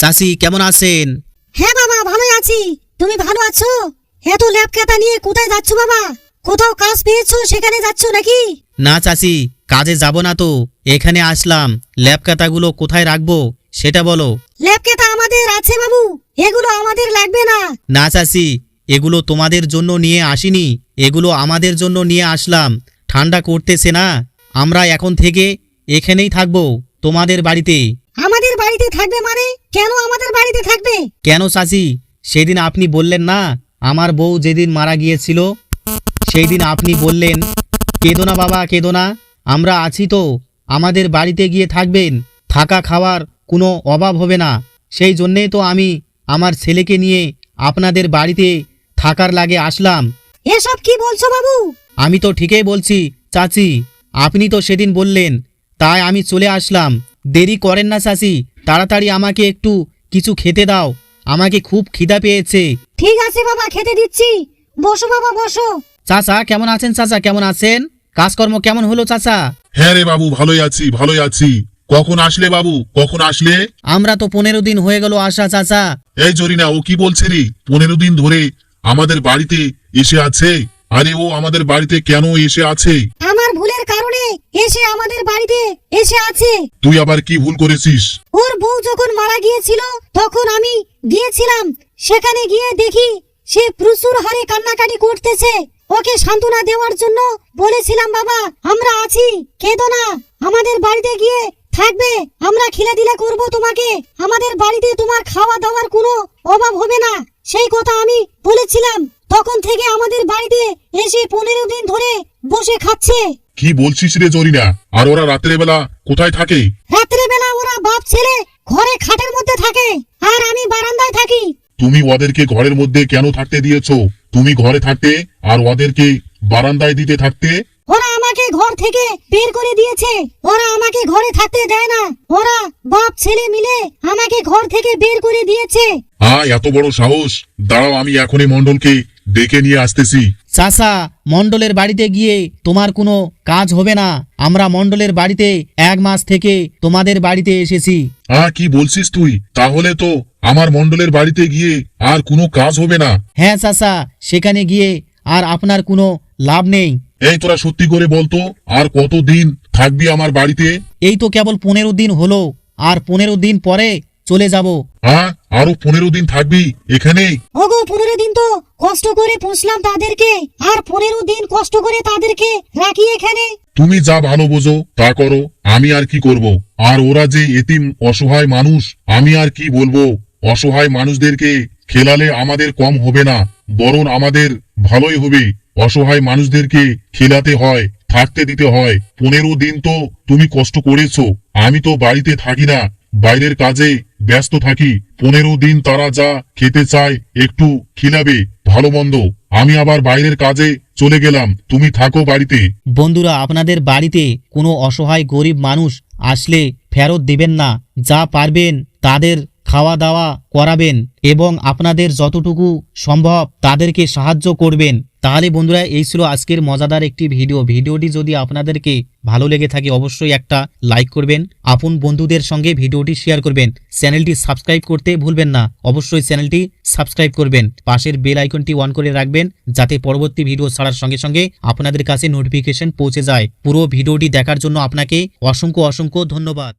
চাচি কেমন আছেন? হ্যাঁ বাবা, ভালোই আছি। তুমি ভালো আছো? এত ল্যাপ খাতা নিয়ে কোথায় যাচ্ছ বাবা? কোথাও কাজ পেয়েছো সেখানে যাচ্ছ নাকি? না চাচি, কাজে যাব না তো, এখানে আসলাম। ল্যাব খাতাগুলো কোথায় রাখবো সেটা বলো। ল্যাপ খাতা আমাদের আছে বাবু, এগুলো আমাদের লাগবে না। না চাচি, এগুলো তোমাদের জন্য নিয়ে আসিনি, এগুলো আমাদের জন্য নিয়ে আসলাম। ঠান্ডা করতেছে না, আমরা এখন থেকে এখানেই থাকবো তোমাদের বাড়িতে। আমাদের বাড়িতে থাকবে মানে? কেন আমাদের বাড়িতে থাকবে? কেন চাচি, সেদিন আপনি বললেন না আমার বউ যেদিন মারা গিয়েছিল, সেই দিন আপনি বললেন কেঁদো না বাবা কেঁদো না, আমরা আছি তো, আমাদের বাড়িতে গিয়ে থাকবেন, থাকা খাওয়ার কোনো অভাব হবে না। সেই জন্যেই তো আমি আমার ছেলেকে নিয়ে আপনাদের বাড়িতে থাকার লাগে আসলাম। এসব কি বলছো বাবু? আমি তো ঠিকই বলছি চাচি, আপনি তো সেদিন বললেন, তাই আমি চলে আসলাম। দেরি করেন না চাচি, তাড়াতাড়ি আমাকে একটু কিছু খেতে দাও, আমাকে খুব খিদা পেয়েছে। ঠিক আছে বাবা, খেতে দিচ্ছি। বসো বাবা বসো। চাচা কেমন আছেন? চাচা কেমন আছেন? কাজকর্ম কেমন হলো চাচা? হ্যাঁ রে বাবু, ভালোই আছি ভালোই আছি। কখন আসলে বাবু, কখন আসলে? আমরা তো 15 দিন হয়ে গেল আসা চাচা। এই জরিনা, ও কি বলছে রে? 15 দিন ধরে আমাদের বাড়িতে এসে আছে? আরে ও আমাদের বাড়িতে কেন এসে আছে? আমার ভুলের কারণে এসে আমাদের বাড়িতে এসে আছে। তুই আবার কি ভুল করেছিস? ওর বউ যখন মারা গিয়েছিল তখন আমি গিয়েছিলাম, সেখানে গিয়ে দেখি সে প্রচুর হারে কান্নাকাটি করতেছে। ওকে সান্ত্বনা দেওয়ার জন্য বলেছিলাম, বাবা আমরা আছি, কেঁদো না, আমাদের বাড়িতে গিয়ে থাকবে, আমরা খিলাদিলা করব তোমাকে, আমাদের বাড়িতে তোমার খাওয়া দাওয়ার কোনো অভাব হবে না, সেই কথা আমি বলেছিলাম। তখন থেকে আমাদের বাড়িতে এসে 15 দিন ধরে বসে খাচ্ছে। কি বলছিস রে জরিনা? আর ওরা রাত্রে বেলা কোথায় থাকে? রাত্রে বেলা ওরা বাপ ছেলে ঘরে খাটের মধ্যে থাকে, আর আমি বারান্দায় থাকি। তুমি ওদেরকে ঘরের মধ্যে কেন থাকতে দিয়েছো? তুমি ঘরে থাকতে আর ওদেরকে বারান্দায় দিতে থাকতে। ওরা আমাকে ঘর থেকে বের করে দিয়েছে, ওরা আমাকে ঘরে থাকতে দেয় না, ওরা বাপ ছেলে মিলে আমাকে ঘর থেকে বের করে দিয়েছে। এত বড় সাহস! দাঁড়াও, আমি এখনই মন্ডলকে ডেকে নিয়ে আসতেছি। চাচা, মণ্ডলের বাড়িতে গিয়ে তোমার কোনো কাজ হবে না, আমরা মণ্ডলের বাড়িতে 1 মাস থেকে তোমাদের বাড়িতে এসেছি। কি বলছিস তুই? তাহলে তো আমার মন্ডলের বাড়িতে গিয়ে আর কোনো কাজ হবে না। হ্যাঁ চাচা, সেখানে গিয়ে আর আপনার কোনো লাভ নেই। এই তোরা সত্যি করে বলতো, আর কতদিন থাকবি আমার বাড়িতে? এই তো কেবল 15 দিন হলো, আর 15 দিন পরে চলে যাব। আরো 15 দিন থাকবি এখানে? ওগো, 15 দিন তো কষ্ট করে পুষলাম তাদেরকে, আর 15 দিন কষ্ট করে তাদেরকে রাখি এখানে। তুমি যা ভালো বোঝো তা করো, আমি আর কি করব। আর ওরা যে এতিম অসহায় মানুষ, আমি আর কি বলবো। অসহায় মানুষদেরকে খেলালে আমাদের কম হবে না, বরং আমাদের ভালোই হবে। অসহায় মানুষদেরকে খেলাতে হয়, থাকতে দিতে হয়। 15 দিন তো তুমি কষ্ট করেছো, আমি তো বাড়িতে থাকি না, বাইরের কাজে ব্যস্ত থাকি। 15 দিন তারা যা খেতে চায় একটু খিলাবে, ভালো মন্দ। আমি আবার বাইরের কাজে চলে গেলাম, তুমি থাকো বাড়িতে। বন্ধুরা, আপনাদের বাড়িতে কোনো অসহায় গরিব মানুষ আসলে ফেরত দিবেন না, যা পারবেন তাদের খাওয়া দাওয়া করাবেন এবং আপনাদের যতটুকু সম্ভব তাদেরকে সাহায্য করবেন। তাহলে বন্ধুরা, এই ছিল আজকের মজাদার একটি ভিডিওটি যদি আপনাদেরকে ভালো লেগে থাকে অবশ্যই একটা লাইক করবেন, আপন বন্ধুদের সঙ্গে ভিডিওটি শেয়ার করবেন, চ্যানেলটি সাবস্ক্রাইব করতে ভুলবেন না, অবশ্যই চ্যানেলটি সাবস্ক্রাইব করবেন, পাশের বেল আইকনটি অন করে রাখবেন যাতে পরবর্তী ভিডিও ছাড়ার সঙ্গে সঙ্গে আপনাদের কাছে নোটিফিকেশন পৌঁছে যায়। পুরো ভিডিওটি দেখার জন্য আপনাকে অসংখ্য ধন্যবাদ।